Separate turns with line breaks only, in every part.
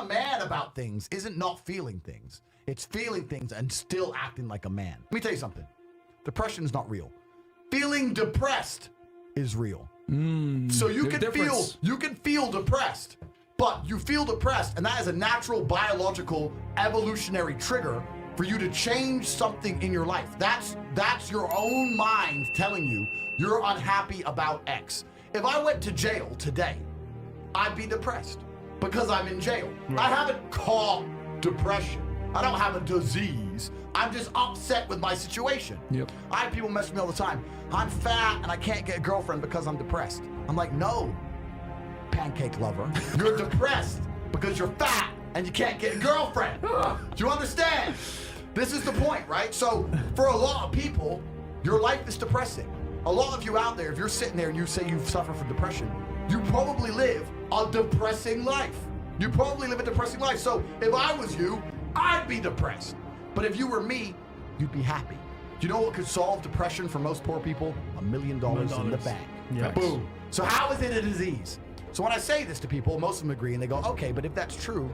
a man about things isn't not feeling things. It's feeling things and still acting like a man. Let me tell you something. Depression is not real. Feeling depressed is real. So you can feel depressed, but you feel depressed, and that is a natural biological evolutionary trigger for you to change something in your life. That's your own mind telling you you're unhappy about X. If I went to jail today, I'd be depressed because I'm in jail. Right. I haven't caught depression. I don't have a disease. I'm just upset with my situation. Yep. I have people mess with me all the time. I'm fat and I can't get a girlfriend because I'm depressed. I'm like, no, pancake lover. You're depressed because you're fat and you can't get a girlfriend. Do you understand? This is the point, right? So for a lot of people, your life is depressing. A lot of you out there, if you're sitting there and you say you suffer from depression, you probably live a depressing life. You probably live a depressing life. So if I was you, I'd be depressed. But if you were me, you'd be happy. Do you know what could solve depression for most poor people? $1 million in the bank. Yes. Boom. So how is it a disease? So when I say this to people, most of them agree and they go, okay, but if that's true,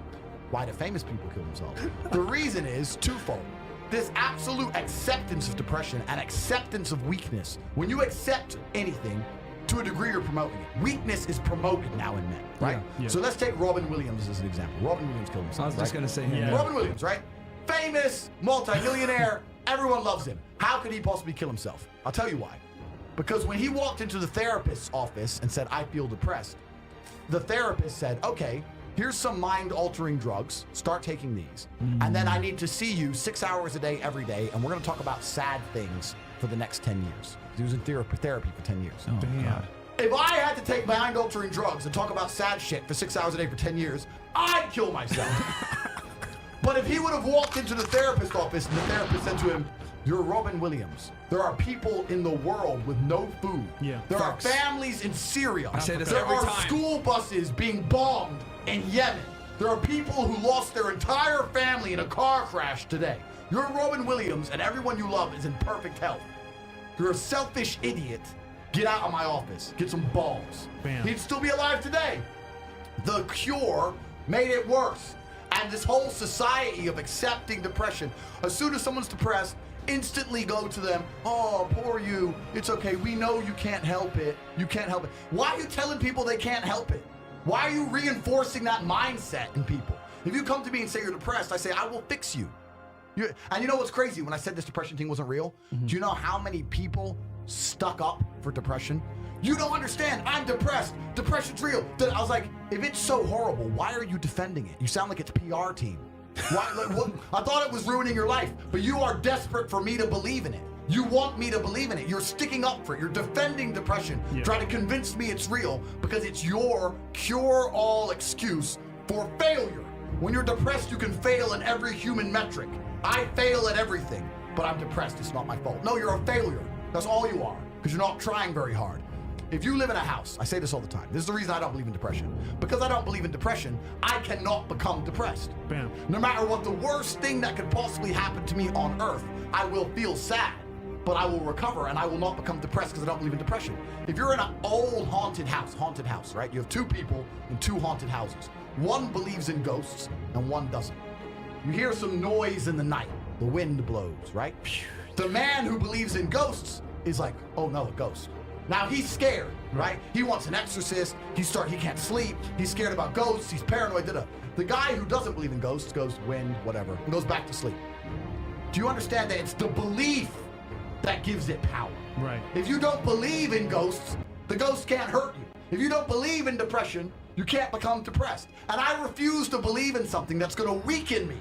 why do famous people kill themselves? The reason is twofold. This absolute acceptance of depression and acceptance of weakness. When you accept anything, to a degree you're promoting it. Weakness is promoted now in men, right? Yeah. So let's take Robin Williams as an example. Robin Williams killed himself.
I was just going to say him. Yeah.
Robin Williams, right? Famous, multi-millionaire, everyone loves him. How could he possibly kill himself? I'll tell you why. Because when he walked into the therapist's office and said, I feel depressed, the therapist said, okay, here's some mind-altering drugs. Start taking these. And then I need to see you 6 hours a day, every day, and we're going to talk about sad things for the next 10 years. He was in therapy for 10 years.
Oh, God.
If I had to take mind-altering drugs and talk about sad shit for 6 hours a day for 10 years, I'd kill myself. But if he would have walked into the therapist's office and the therapist said to him, you're Robin Williams. There are people in the world with no food. Yeah. There are families in Syria.
I say this every time.
There are school buses being bombed in Yemen. There are people who lost their entire family in a car crash today. You're Robin Williams and everyone you love is in perfect health. You're a selfish idiot. Get out of my office. Get some balls. Bam. He'd still be alive today. The cure made it worse. And this whole society of accepting depression, as soon as someone's depressed, instantly go to them, oh, poor you, it's okay, we know you can't help it, you can't help it. Why are you telling people they can't help it? Why are you reinforcing that mindset in people? If you come to me and say you're depressed, I say, I will fix you. And you know what's crazy? When I said this depression thing wasn't real, do you know how many people stuck up for depression? You don't understand, I'm depressed, depression's real. Then I was like, if it's so horrible, why are you defending it? You sound like it's PR team. Why, like, what? I thought it was ruining your life, but you are desperate for me to believe in it. You want me to believe in it. You're sticking up for it. You're defending depression, trying to convince me it's real because it's your cure-all excuse for failure. When you're depressed, you can fail in every human metric. I fail at everything, but I'm depressed. It's not my fault. No, you're a failure. That's all you are, because you're not trying very hard. If you live in a house, I say this all the time, this is the reason I don't believe in depression. Because I don't believe in depression, I cannot become depressed. Bam. No matter what the worst thing that could possibly happen to me on earth, I will feel sad, but I will recover and I will not become depressed because I don't believe in depression. If you're in an old haunted house, right? You have two people in two haunted houses. One believes in ghosts and one doesn't. You hear some noise in the night, the wind blows, right? The man who believes in ghosts is like, oh no, a ghost. Now he's scared, right? He wants an exorcist. He can't sleep. He's scared about ghosts. He's paranoid. The guy who doesn't believe in ghosts goes wind, whatever, and goes back to sleep. Do you understand that it's the belief that gives it power? Right. If you don't believe in ghosts, the ghost can't hurt you. If you don't believe in depression, you can't become depressed. And I refuse to believe in something that's going to weaken me.